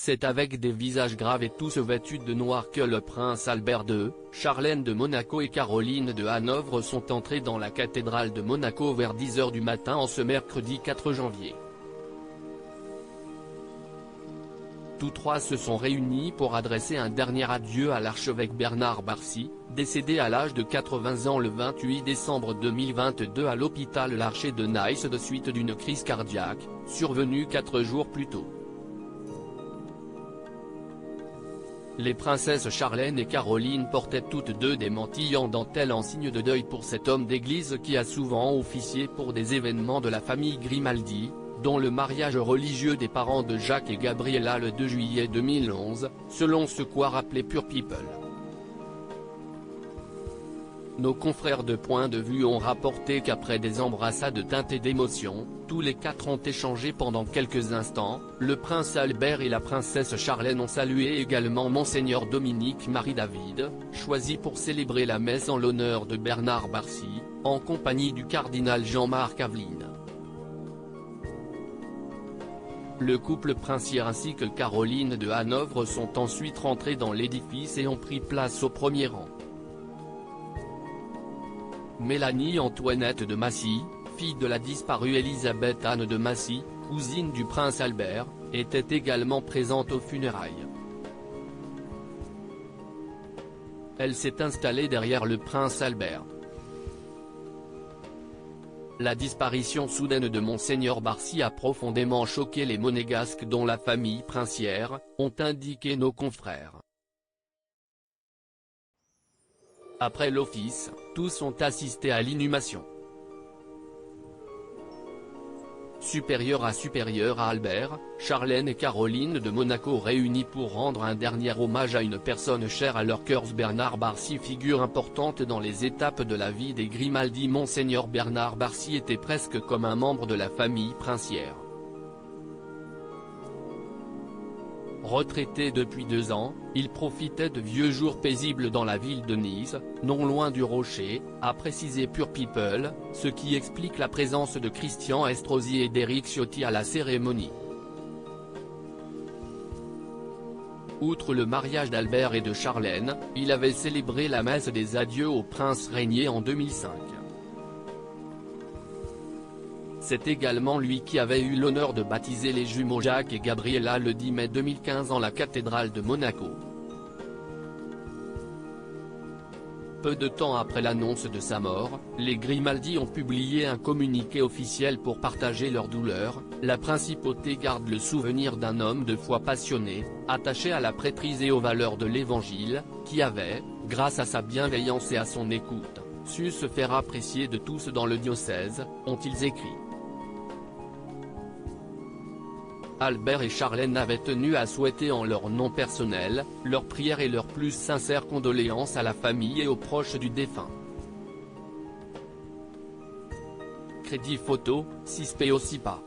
C'est avec des visages graves et tous vêtus de noir que le prince Albert II, Charlène de Monaco et Caroline de Hanovre sont entrés dans la cathédrale de Monaco vers 10 h du matin en ce mercredi 4 janvier. Tous trois se sont réunis pour adresser un dernier adieu à l'archevêque Bernard Barcy, décédé à l'âge de 80 ans le 28 décembre 2022 à l'hôpital Larcher de Nice de suite d'une crise cardiaque, survenue 4 jours plus tôt. Les princesses Charlène et Caroline portaient toutes deux des mantilles en dentelle en signe de deuil pour cet homme d'église qui a souvent officié pour des événements de la famille Grimaldi, dont le mariage religieux des parents de Jacques et Gabriella le 2 juillet 2011, selon ce qu'a rappelé Pure People. Nos confrères de Point de Vue ont rapporté qu'après des embrassades teintées d'émotion, tous les quatre ont échangé pendant quelques instants. Le prince Albert et la princesse Charlène ont salué également Monseigneur Dominique Marie David, choisi pour célébrer la messe en l'honneur de Bernard Barcy, en compagnie du cardinal Jean-Marc Aveline. Le couple princier ainsi que Caroline de Hanovre sont ensuite rentrés dans l'édifice et ont pris place au premier rang. Mélanie Antoinette de Massy, fille de la disparue Élisabeth Anne de Massy, cousine du prince Albert, était également présente aux funérailles. Elle s'est installée derrière le prince Albert. La disparition soudaine de Monseigneur Barcy a profondément choqué les monégasques dont la famille princière, ont indiqué nos confrères. Après l'office, tous ont assisté à l'inhumation. Supérieur à Albert, Charlène et Caroline de Monaco réunis pour rendre un dernier hommage à une personne chère à leur cœur. Bernard Barcy, figure importante dans les étapes de la vie des Grimaldi. Monseigneur Bernard Barcy était presque comme un membre de la famille princière. Retraité depuis 2 ans, il profitait de vieux jours paisibles dans la ville de Nice, non loin du Rocher, a précisé Pure People, ce qui explique la présence de Christian Estrosi et d'Éric Ciotti à la cérémonie. Outre le mariage d'Albert et de Charlène, il avait célébré la messe des adieux au prince régné en 2005. C'est également lui qui avait eu l'honneur de baptiser les jumeaux Jacques et Gabriella le 10 mai 2015 en la cathédrale de Monaco. Peu de temps après l'annonce de sa mort, les Grimaldi ont publié un communiqué officiel pour partager leur douleur. La principauté garde le souvenir d'un homme de foi passionné, attaché à la prêtrise et aux valeurs de l'Évangile, qui avait, grâce à sa bienveillance et à son écoute, su se faire apprécier de tous dans le diocèse, ont-ils écrit. Albert et Charlène avaient tenu à souhaiter en leur nom personnel, leurs prières et leurs plus sincères condoléances à la famille et aux proches du défunt. Crédit photo, 6po Sipa.